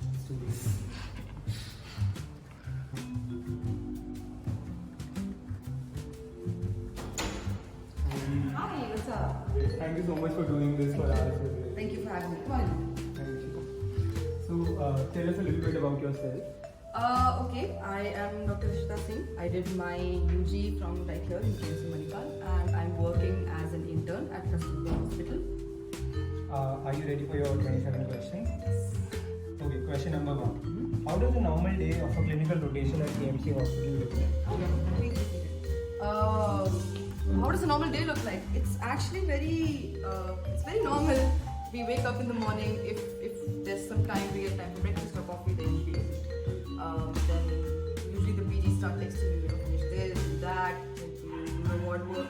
Let's do this. Hi, what's up? Thank you so much for doing this for us. Thank you for having me. Come on. Thank you. So, tell us a little bit about yourself. Okay, I am Dr.Ishita Singh. I did my UG from right here in Manipal, and I'm working as an intern at Kasturba hospital. Are you ready for your 27 questions? Okay, question number 1. How does a normal day of a clinical rotation at KMC hospital look like? How does a normal day look like? It's actually very normal. We wake up in the morning. If there's some time, we get time for breakfast or coffee, then we do it. Then usually the PG start texting you, finish this, do that, then you do ward work.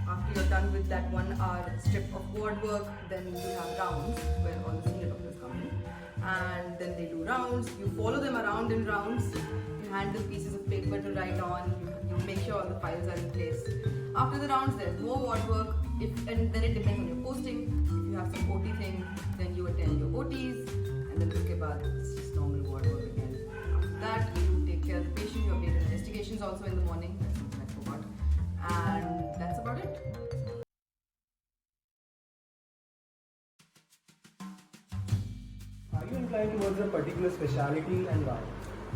After you're done with that 1 hour strip of ward work, then you have rounds where all the senior doctors come in. And then they do rounds, you follow them around in rounds, you hand them pieces of paper to write on, you make sure all the files are in place. After the rounds, there's more ward work, and then it depends on your posting. If you have some OT thing, then you attend your OTs, and then uske baad, it's just normal ward work again. After that, you take care of the patient, you update investigations also in the morning, that's something I forgot. And that's about it. Are you inclined towards a particular specialty and why?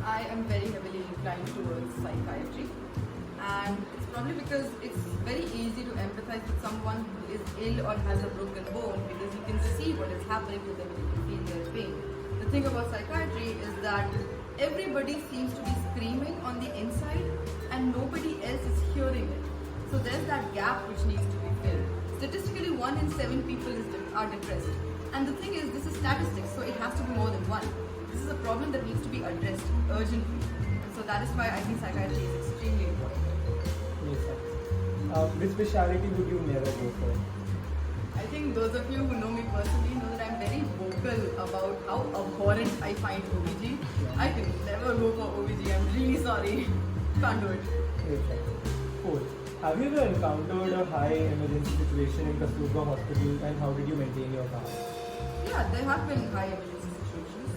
I am very heavily inclined towards psychiatry, and it's probably because it's very easy to empathize with someone who is ill or has a broken bone, because you can see what is happening to them and you can feel their pain. The thing about psychiatry is that everybody seems to be screaming on the inside and nobody else is hearing it. So there's that gap which needs to be filled. Statistically, 1 in 7 people are depressed. And the thing is, this is statistics, so it has to be more than 1. This is a problem that needs to be addressed urgently. And so that is why I think psychiatry is extremely important. Makes sense. Which specialty would you never go for? I think those of you who know me personally know that I'm very vocal about how abhorrent I find OBG. I can never go for OBG, I'm really sorry. Can't do it. Makes sense. 4. Have you ever encountered a high emergency situation in Kasturba hospital, and how did you maintain your calm? Yeah, there have been high emergency situations.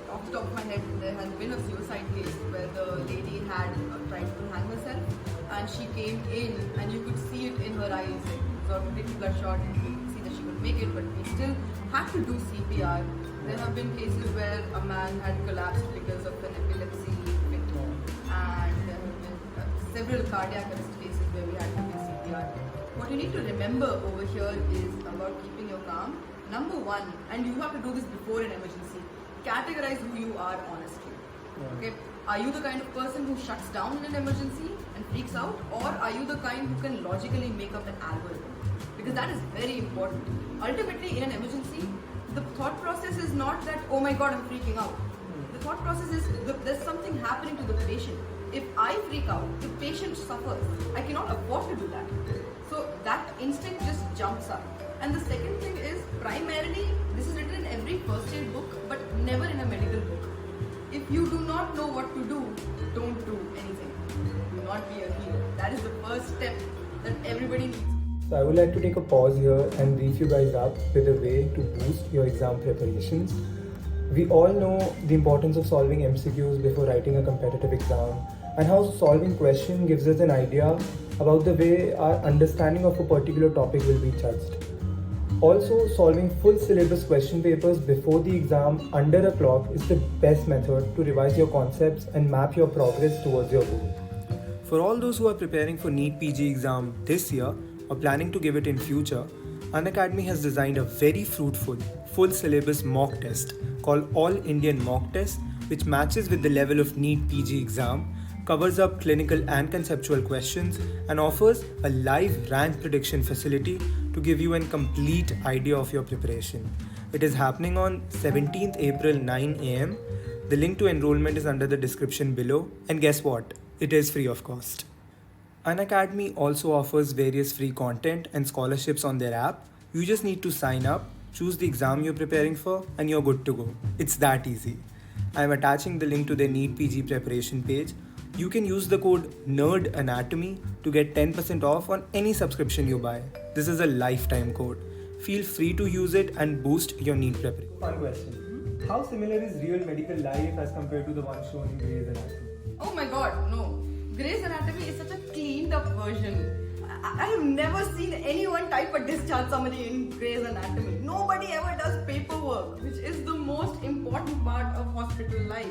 Off the top of my head, there has been a suicide case where the lady had tried to hang herself, and she came in, and you could see it in her eyes. It was completely bloodshot, and you could see that she could make it, but we still had to do CPR. There have been cases where a man had collapsed because of an epilepsy fit, and there have been several cardiac arrest cases where we had to do CPR. What you need to remember over here is about keeping your calm. Number 1, and you have to do this before an emergency, categorize who you are honestly. Okay? Are you the kind of person who shuts down in an emergency and freaks out, or are you the kind who can logically make up an algorithm? Because that is very important. Ultimately, in an emergency, the thought process is not that, oh my god, I'm freaking out. The thought process is there's something happening to the patient. If I freak out, the patient suffers. I cannot afford to do that. So that instinct just jumps up. And the second thing is, primarily, this is written in every first aid book, but never in a medical book. If you do not know what to do, don't do anything. Do not be a hero. That is the first step that everybody needs. So I would like to take a pause here and brief you guys up with a way to boost your exam preparations. We all know the importance of solving MCQs before writing a competitive exam, and how solving question gives us an idea about the way our understanding of a particular topic will be judged. Also, solving full syllabus question papers before the exam under a clock is the best method to revise your concepts and map your progress towards your goal. For all those who are preparing for NEET PG exam this year or planning to give it in future, Unacademy has designed a very fruitful full syllabus mock test called All Indian Mock Test, which matches with the level of NEET PG exam, covers up clinical and conceptual questions, and offers a live rank prediction facility to give you a complete idea of your preparation. It is happening on 17th April 9 am. The link to enrollment is under the description below, and guess what? It is free of cost. Unacademy also offers various free content and scholarships on their app. You just need to sign up, choose the exam you're preparing for, and you're good to go. It's that easy. I'm attaching the link to their NEET PG preparation page. You can use the code NERDANATOMY to get 10% off on any subscription you buy. This is a lifetime code. Feel free to use it and boost your NEET preparation. Fun question. How similar is real medical life as compared to the one shown in Grey's Anatomy? Oh my god, no. Grey's Anatomy is such a cleaned up version. I have never seen anyone type a discharge summary in Grey's Anatomy. Nobody ever does paperwork, which is the most important part of hospital life.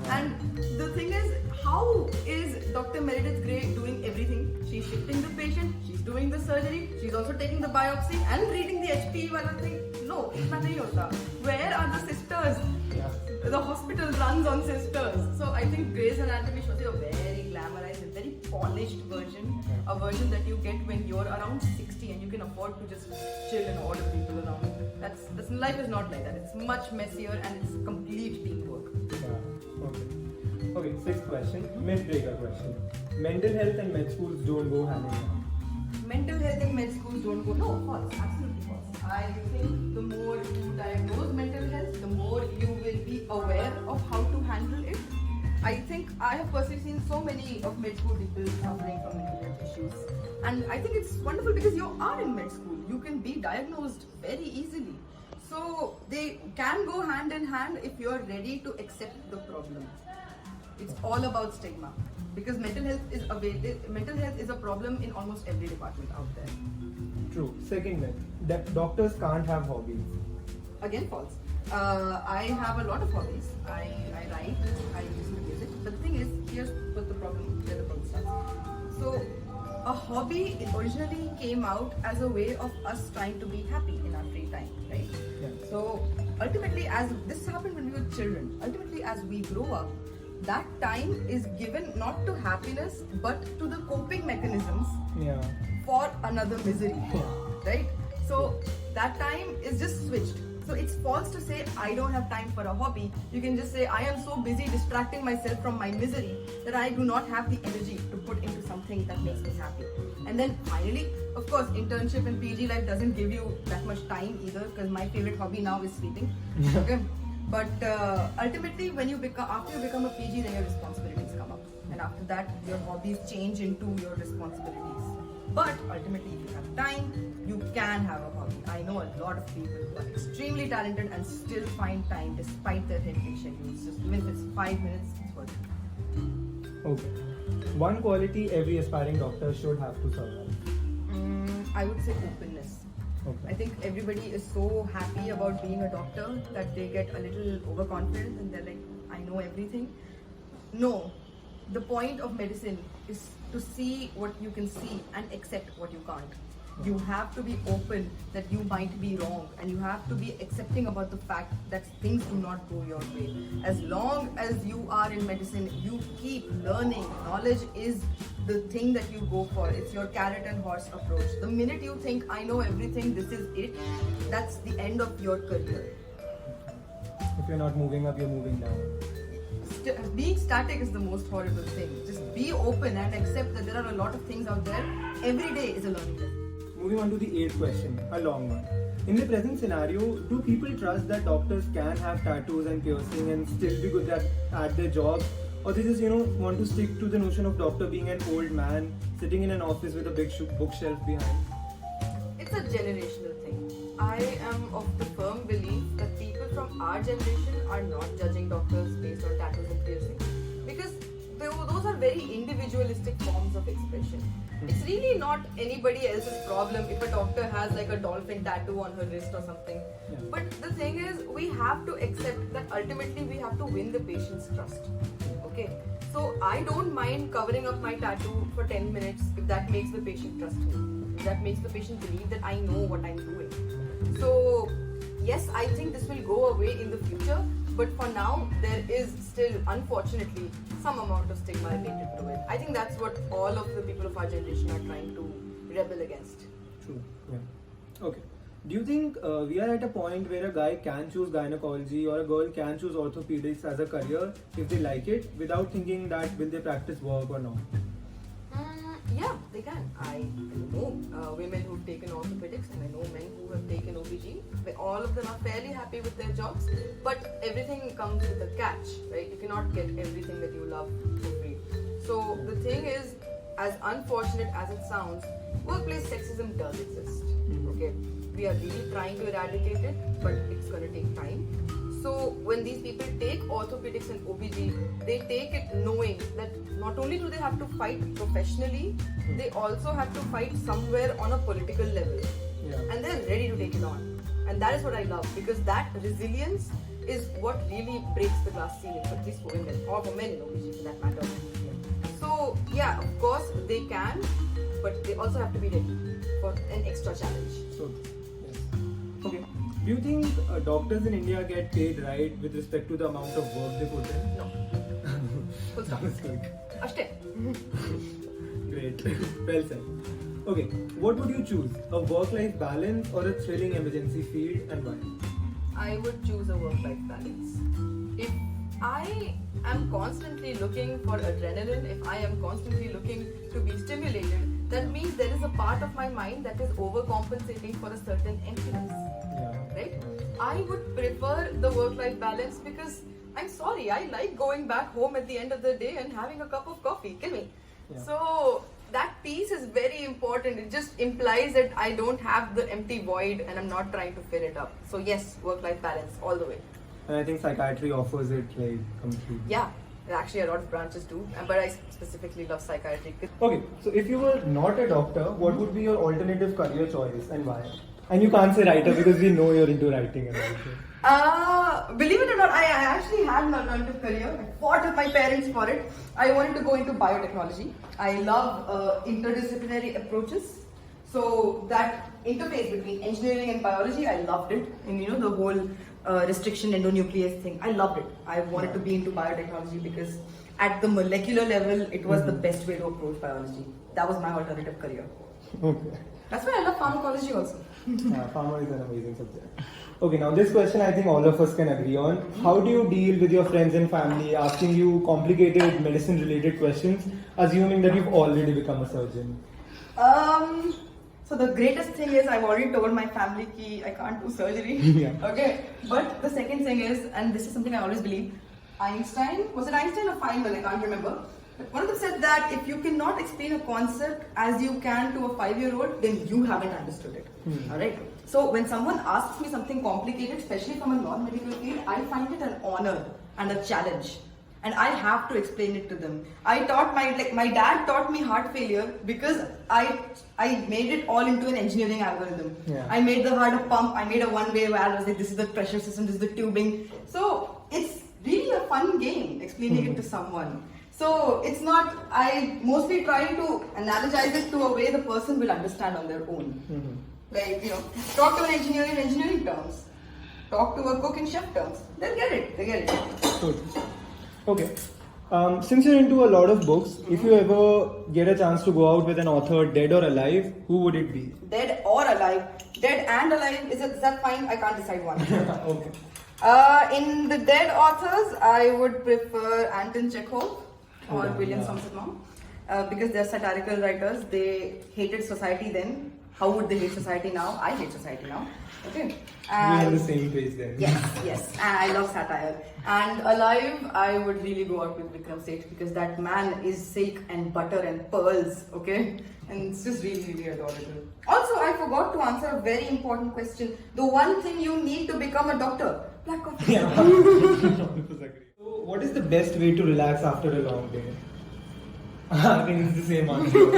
And the thing is, how is Dr. Meredith Grey doing everything? She's shifting the patient, she's doing the surgery, she's also taking the biopsy and reading the HPE wala thing. No, itna nahi hota. Where are the sisters? Yeah. The hospital runs on sisters. So I think Grey's Anatomy shows you a very glamorized and very polished version. A version that you get when you're around 60 and you can afford to just chill and order people around. That's life is not like that. It's much messier and it's complete teamwork. Yeah. Okay. Okay, sixth question. Myth breaker question. Mental health and med schools don't go hand in hand. Mental health and med schools don't go. No, false. Absolutely false. I think the more you diagnose mental health, the more you will be aware of how to handle it. I think I have personally seen so many of med school people suffering from mental health issues. And I think it's wonderful because you are in med school. You can be diagnosed very easily. So they can go hand in hand if you're ready to accept the problem. It's all about stigma. Because mental health is a problem in almost every department out there. True. Second myth. That doctors can't have hobbies. Again, false. I have a lot of hobbies. I write, I listen to music. But the thing is, here's what the problem, where the problem starts. So, a hobby originally came out as a way of us trying to be happy in our free time, right? Yeah. So, ultimately, as this happened when we were children, ultimately as we grow up, that time is given not to happiness but to the coping mechanisms Yeah. for another misery, right? So that time is just switched. So it's false to say I don't have time for a hobby. You can just say I am so busy distracting myself from my misery that I do not have the energy to put into something that makes me happy. And then finally, of course, internship and PG life doesn't give you that much time either, because my favorite hobby now is sleeping. Okay? But ultimately, when after you become a PG, then your responsibilities come up, and after that, your hobbies change into your responsibilities. But ultimately, if you have time, you can have a hobby. I know a lot of people who are extremely talented and still find time despite their hectic schedules. Just even if it's 5 minutes, it's worth it. Okay. One quality every aspiring doctor should have to survive. I would say openness. Okay. I think everybody is so happy about being a doctor that they get a little overconfident and they're like, I know everything. No, the point of medicine is to see what you can see and accept what you can't. You have to be open that you might be wrong, and you have to be accepting about the fact that things do not go your way. As long as you are in medicine, you keep learning. Knowledge is the thing that you go for. It's your carrot and horse approach. The minute you think, I know everything, this is it, that's the end of your career. If you're not moving up, you're moving down. Being static is the most horrible thing. Just be open and accept that there are a lot of things out there. Every day is a learning lesson. Moving on to the eighth question, a long one. In the present scenario, do people trust that doctors can have tattoos and piercing and still be good at their jobs? Or they just, want to stick to the notion of doctor being an old man, sitting in an office with a big bookshelf behind? It's a generational thing. I am of the firm belief that people from our generation are not judging doctors based on tattoos and piercing. Because those are very individualistic forms of expression. It's really not anybody else's problem if a doctor has like a dolphin tattoo on her wrist or something. Yeah. But the thing is, we have to accept that ultimately we have to win the patient's trust. Okay? So I don't mind covering up my tattoo for 10 minutes if that makes the patient trust me. If that makes the patient believe that I know what I'm doing. So yes, I think this will go away in the future. But for now, there is still, unfortunately, some amount of stigma related to it. I think that's what all of the people of our generation are trying to rebel against. True. Yeah. Okay. Do you think we are at a point where a guy can choose gynecology or a girl can choose orthopedics as a career if they like it, without thinking that will they practice work or not? Yeah, they can. I know women who've taken orthopedics and I know men who have taken OBG. All of them are fairly happy with their jobs, but everything comes with a catch, right? You cannot get everything that you love for free. So the thing is, as unfortunate as it sounds, workplace sexism does exist. Okay, We are really trying to eradicate it, but it's going to take time. So when these people take orthopedics and OBG, they take it knowing that not only do they have to fight professionally, they also have to fight somewhere on a political level. And they're ready to take it on. And that is what I love, because that resilience is what really breaks the glass ceiling, at least for women, or for men in OBG for that matter. So yeah, of course they can, but they also have to be ready for an extra challenge. So, yes. Okay. Do you think doctors in India get paid right with respect to the amount of work they put in? No. Full stop. Ashte. Great. Well said. Okay. What would you choose? A work-life balance or a thrilling emergency field, and why? I would choose a work-life balance. If I am constantly looking for adrenaline, if I am constantly looking to be stimulated, that means there is a part of my mind that is overcompensating for a certain emptiness. Right? I would prefer the work-life balance because I'm sorry, I like going back home at the end of the day and having a cup of coffee. Kill me. So that piece is very important. It just implies that I don't have the empty void and I'm not trying to fill it up. So yes, work-life balance all the way. And I think psychiatry offers it like completely. Yeah, actually a lot of branches too, but I specifically love psychiatry. Okay, so if you were not a doctor, what would be your alternative career choice and why? And you can't say writer because we know you're into writing and everything. Believe it or not, I actually had an alternative career. I fought with my parents for it. I wanted to go into biotechnology. I love interdisciplinary approaches. So that interface between engineering and biology, I loved it. And you know, the whole restriction endonuclease thing, I loved it. I wanted to be into biotechnology because at the molecular level, it was the best way to approach biology. That was my alternative career. Okay. That's why I love pharmacology also. Pharma is an amazing subject. Okay, now this question I think all of us can agree on. How do you deal with your friends and family asking you complicated medicine related questions, assuming that you've already become a surgeon? So the greatest thing is I've already told my family that I can't do surgery. Okay. But the second thing is, and this is something I always believe, Einstein, was it Einstein or Feynman? I can't remember. But one of them said that if you cannot explain a concept as you can to a 5-year-old, then you haven't understood it. Alright? So when someone asks me something complicated, especially from a non-medical field, I find it an honor and a challenge. And I have to explain it to them. I taught my dad taught me heart failure because I made it all into an engineering algorithm. I made the heart a pump, I made a one-way valve, I was like, this is the pressure system, this is the tubing. So it's really a fun game explaining it to someone. So it's not, I mostly try to analogize it to a way the person will understand on their own. Like, you know, talk to an engineer in engineering terms. Talk to a cook in chef terms. They'll get it. They get it. Good. Okay. Since you're into a lot of books, if you ever get a chance to go out with an author, dead or alive, who would it be? Dead or alive? Dead and alive, is that fine? I can't decide one. Okay. In the dead authors, I would prefer Anton Chekhov or William Somerset Maugham because they're satirical writers. They hated society then. How would they hate society now? I hate society now. Okay. And we are the same page then. Yes. And I love satire. And alive, I would really go out with Vikram Seth because that man is silk and butter and pearls. Okay. And it's just really, really adorable. Also, I forgot to answer a very important question. The one thing you need to become a doctor. Black coffee. Yeah. So, what is the best way to relax after a long day? I think it's the same answer.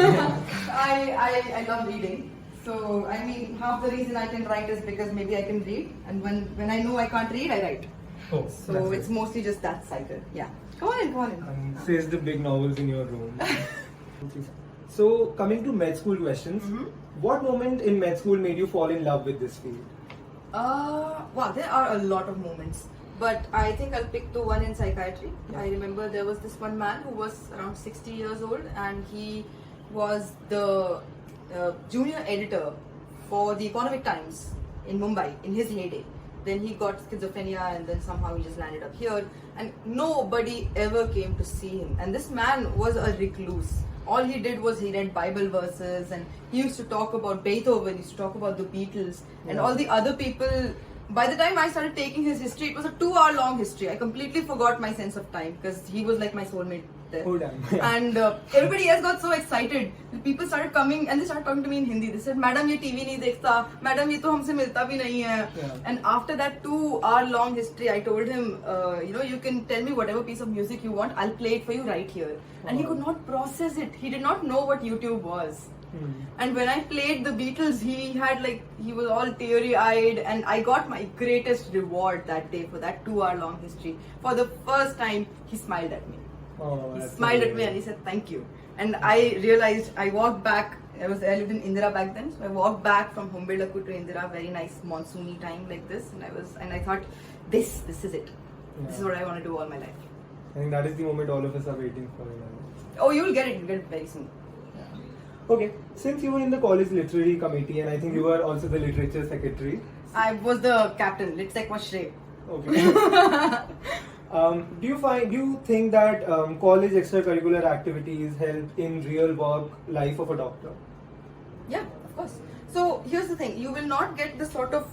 I love reading. So, I mean, half the reason I can write is because maybe I can read. And when I know I can't read, I write. Oh, so, it's mostly just that cycle. Yeah. Go on in. Says the big novels in your room. So, coming to med school questions, what moment in med school made you fall in love with this field? Wow, there are a lot of moments. But I think I'll pick the one in psychiatry. I remember there was this one man who was around 60 years old and he was the junior editor for the Economic Times in Mumbai in his heyday. Then he got schizophrenia and then somehow he just landed up here and nobody ever came to see him. And this man was a recluse. All he did was he read Bible verses and he used to talk about Beethoven, he used to talk about the Beatles and all the other people. By the time I started taking his history, it was a 2-hour long history. I completely forgot my sense of time because he was like my soulmate. there. Oh damn. And everybody else got so excited. The people started coming and they started talking to me in Hindi. They said, "Madam, ये TV नहीं देखता. Madam, ये तो हमसे मिलता भी नहीं है." Yeah. And after that 2-hour long history, I told him, you can tell me whatever piece of music you want. I'll play it for you right here. And he could not process it. He did not know what YouTube was. And when I played the Beatles, he was all teary-eyed, and I got my greatest reward that day for that 2-hour long history. For the first time, he smiled at me. Oh, He that's smiled so at me good. and he said thank you. And I realized, I walked back. I lived in Indira back then, so I walked back from Humbelaku to Indira, very nice monsoony time like this, and I thought, this is it. This is what I want to do all my life. I think that is the moment all of us are waiting for. You know. Oh, you'll get it very soon. Okay, since you were in the college literary committee and I think you were also the literature secretary. I was the captain. Litsek was Shrey. Okay. Do you think that college extracurricular activities help in real work life of a doctor? Yeah, of course. So here's the thing, you will not get the sort of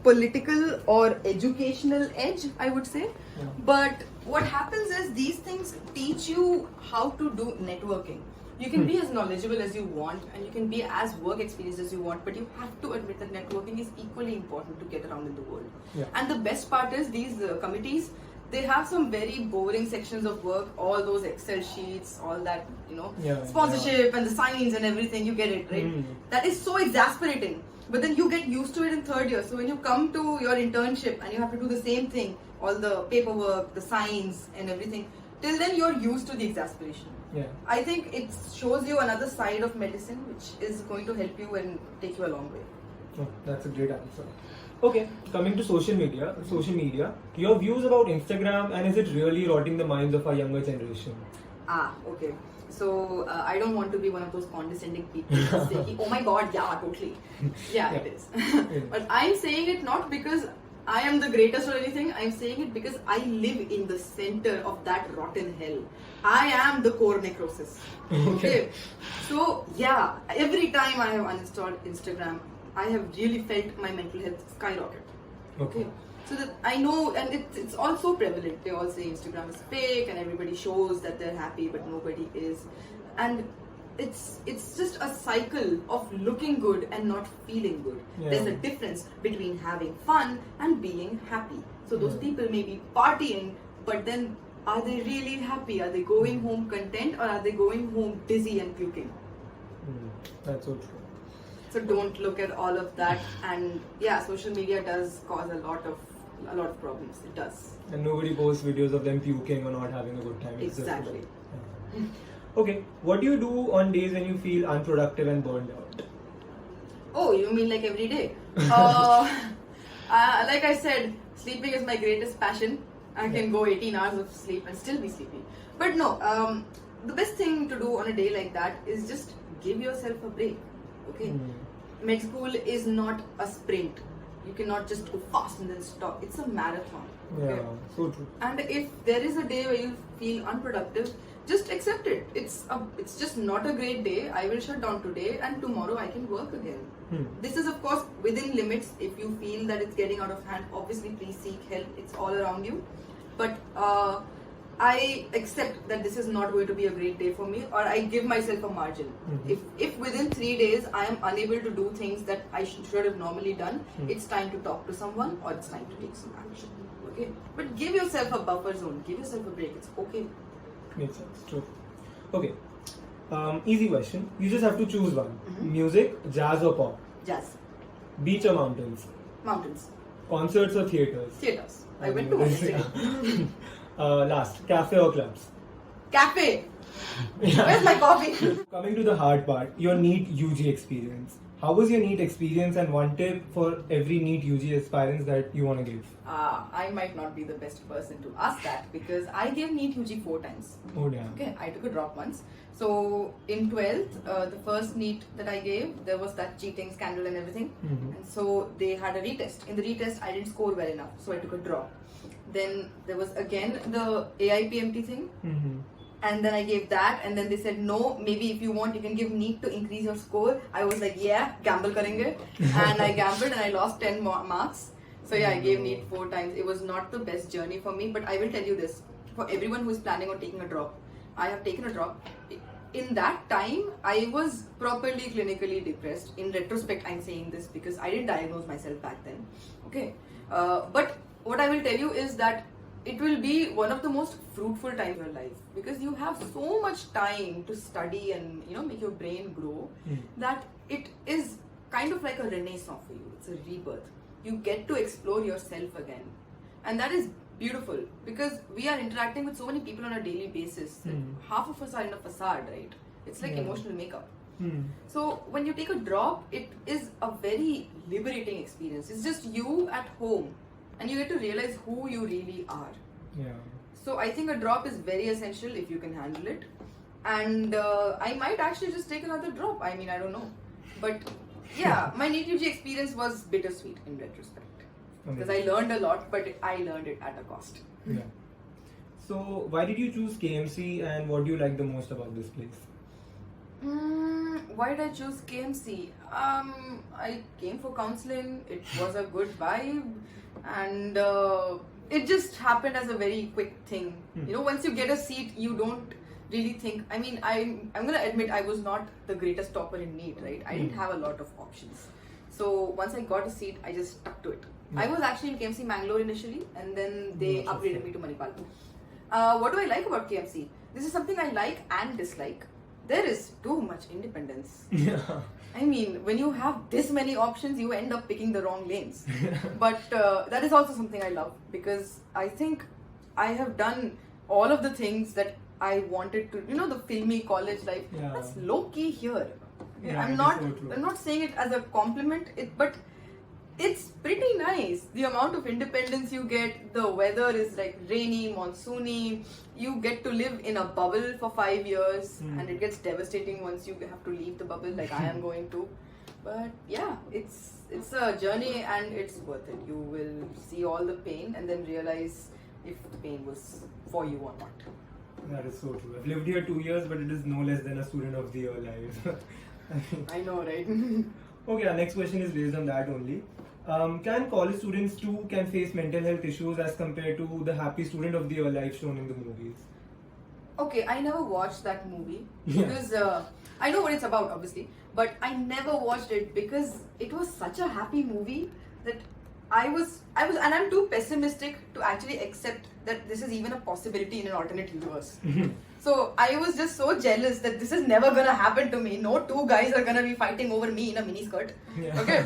political or educational edge, I would say. Yeah. But what happens is these things teach you how to do networking. You can be as knowledgeable as you want and you can be as work experienced as you want, but you have to admit that networking is equally important to get around in the world. Yeah. And the best part is these committees, they have some very boring sections of work, all those Excel sheets, all that, sponsorship and the signs and everything, you get it, right? That is so exasperating. But then you get used to it in third year. So when you come to your internship and you have to do the same thing, all the paperwork, the signs and everything, till then you're used to the exasperation. Yeah. I think it shows you another side of medicine which is going to help you and take you a long way. Oh, that's a great answer. Okay, coming to social media, your views about Instagram, and is it really rotting the minds of our younger generation? Okay. So I don't want to be one of those condescending people who say, "Oh my God, yeah, totally." Yeah, it is. But I'm saying it not because I am the greatest or anything. I'm saying it because I live in the center of that rotten hell. I am the core necrosis. Okay. So yeah, every time I have uninstalled Instagram, I have really felt my mental health skyrocket. Okay. So that I know, and it's also prevalent. They all say Instagram is fake, and everybody shows that they're happy, but nobody is. And it's just a cycle of looking good and not feeling good. Yeah. There's a difference between having fun and being happy. So those people may be partying, but then are they really happy? Are they going home content, or are they going home dizzy and puking? That's so true. So don't look at all of that. And yeah, social media does cause a lot of problems. It does. And nobody posts videos of them puking or not having a good time. It's just Exactly. yeah. Okay, what do you do on days when you feel unproductive and burned out? Oh, you mean like every day? Like I said, sleeping is my greatest passion. I can go 18 hours of sleep and still be sleepy. But no, the best thing to do on a day like that is just give yourself a break. Okay? Med school is not a sprint. You cannot just go fast and then stop. It's a marathon. Okay? Yeah, so true. And if there is a day where you feel unproductive, just accept it. It's just not a great day. I will shut down today and tomorrow I can work again. This is of course within limits. If you feel that it's getting out of hand, obviously please seek help. It's all around you. But I accept that this is not going to be a great day for me, or I give myself a margin. If within 3 days I am unable to do things that I should have normally done, it's time to talk to someone or it's time to take some action. Okay? But give yourself a buffer zone. Give yourself a break. It's okay. Makes sense. True. Okay. Easy question. You just have to choose one. Music, jazz or pop? Jazz. Beach or mountains? Mountains. Concerts or theaters? Theaters. I went to one yesterday. Last, cafe or clubs? Cafe. Where's my coffee? Coming to the hard part, your NEET UG experience. How was your NEET experience, and one tip for every NEET UG aspirants that you want to give? I might not be the best person to ask that because I gave NEET UG 4 times. Oh damn. Okay, I took a drop once. So in 12th, the first NEET that I gave, there was that cheating scandal and everything. And so they had a retest. In the retest, I didn't score well enough, so I took a drop. Then there was again the AIPMT thing. And then I gave that, and then they said, no, maybe if you want, you can give NEET to increase your score. I was like, yeah, gamble karenge. And I gambled and I lost 10 marks. So yeah, I gave NEET 4 times. It was not the best journey for me, but I will tell you this. For everyone who is planning on taking a drop, I have taken a drop. In that time, I was properly clinically depressed. In retrospect, I'm saying this because I didn't diagnose myself back then. Okay, but what I will tell you is that it will be one of the most fruitful times of your life because you have so much time to study and make your brain grow that it is kind of like a renaissance for you. It's a rebirth. You get to explore yourself again, and that is beautiful because we are interacting with so many people on a daily basis. Half of us are in a facade, right? It's like emotional makeup. So when you take a drop, it is a very liberating experience. It's just you at home and you get to realize who you really are. So I think a drop is very essential if you can handle it. And I might actually just take another drop. I mean, I don't know. But yeah, my NEET PG experience was bittersweet in retrospect. Because I learned a lot, but I learned it at a cost. So why did you choose KMC and what do you like the most about this place? Why did I choose KMC? I came for counseling. It was a good vibe, and it just happened as a very quick thing. Once you get a seat, you don't really think. I mean, I'm gonna admit I was not the greatest topper in NEET, right? I didn't have a lot of options. So once I got a seat, I just stuck to it. I was actually in KMC Mangalore initially, and then they upgraded me to Manipal. What do I like about KMC? This is something I like and dislike. There is too much independence. I mean, when you have this many options, you end up picking the wrong lanes. But that is also something I love because I think I have done all of the things that I wanted to. The filmy college life. That's low key here. I'm not saying it as a compliment, but it's pretty nice. The amount of independence you get, the weather is like rainy, monsoony. You get to live in a bubble for 5 years and it gets devastating once you have to leave the bubble like I am going to. But yeah, it's a journey and it's worth it. You will see all the pain and then realize if the pain was for you or not. That is so true. I've lived here 2 years, but it is no less than a student of the year life. I know, right? Okay, our next question is based on that only. Can college students too can face mental health issues as compared to the happy student of the year life shown in the movies? Okay, I never watched that movie because I know what it's about, obviously, but I never watched it because it was such a happy movie that I was, and I'm too pessimistic to actually accept that this is even a possibility in an alternate universe. So I was just so jealous that this is never gonna happen to me. No two guys are gonna be fighting over me in a mini skirt. Okay,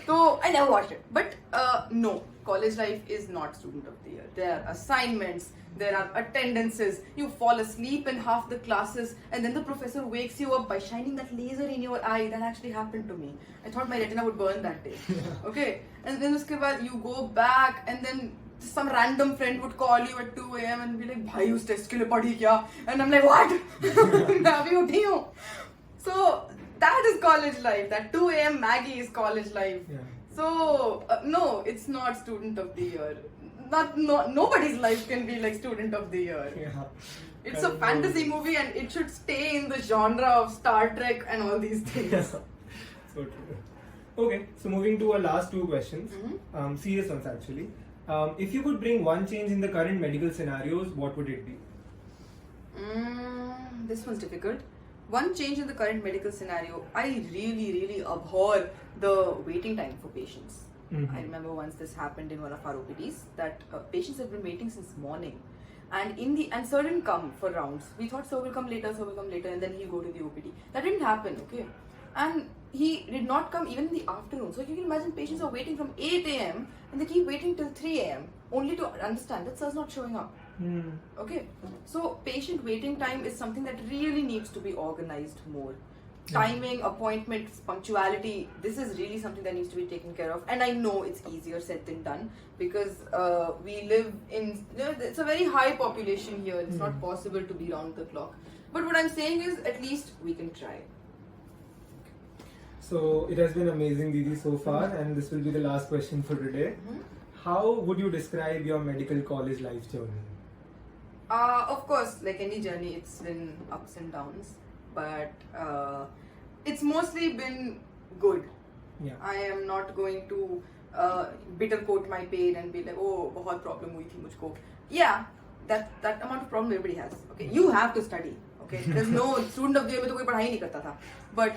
so I never watched it. But no, college life is not student of the year. There are assignments, there are attendances. You fall asleep in half the classes, and then the professor wakes you up by shining that laser in your eye. That actually happened to me. I thought my retina would burn that day. Okay, and then uske baad you go back, and then some random friend would call you at 2 a.m. and be like, "Bhai, us test ke liye padhi kya?" And I'm like, "What?" मैं अभी उठी हूँ. So that is college life. That 2 a.m. Maggie is college life. So no, it's not student of the year. Nobody's life can be like student of the year. It's a fantasy movie and it should stay in the genre of Star Trek and all these things. So true. Okay, so moving to our last two questions, serious ones actually. If you could bring one change in the current medical scenarios, what would it be? This one's difficult. One change in the current medical scenario, I really abhor the waiting time for patients. I remember once this happened in one of our OPDs that patients have been waiting since morning, and sir didn't come for rounds. We thought sir will come later, and then he'll go to the OPD. That didn't happen, okay? And he did not come even in the afternoon. So you can imagine patients are waiting from 8 a.m. and they keep waiting till 3 a.m. only to understand that sir's not showing up. Okay, so patient waiting time is something that really needs to be organized more. Timing, appointments, punctuality, this is really something that needs to be taken care of. And I know it's easier said than done because we live in, it's a very high population here. It's not possible to be round the clock. But what I'm saying is at least we can try. So it has been amazing, Didi, so far, and this will be the last question for today. How would you describe your medical college life journey? Of course, like any journey, it's been ups and downs, but it's mostly been good. I am not going to bitter coat my pain and be like, oh, बहुत problem हुई थी मुझको. Yeah, that amount of problem everybody has. Okay, you have to study. Okay, there's no student of the year में तो कोई पढ़ाई नहीं करता था, but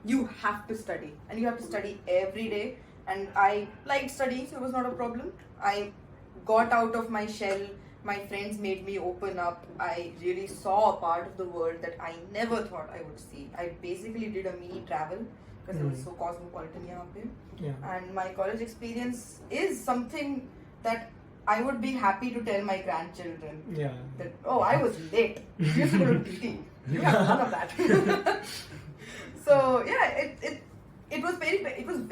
you have to study, and you have to study every day. And I liked studying, so it was not a problem. I got out of my shell. My friends made me open up. I really saw a part of the world that I never thought I would see. I basically did a mini travel because it was so cosmopolitan यहाँ पे. Yeah. And my college experience is something that I would be happy to tell my grandchildren. Yeah. That, oh, I was late. You used to go to TT. You have none of that. So yeah, it was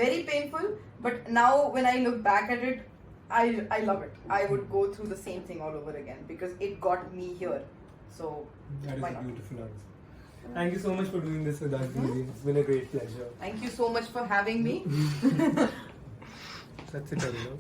very painful. But now when I look back at it, I love it. I would go through the same thing all over again because it got me here. So That is why a not? beautiful answer. Thank you so much for doing this with us, Didi. It's been a great pleasure. Thank you so much for having me. That's it, everyone.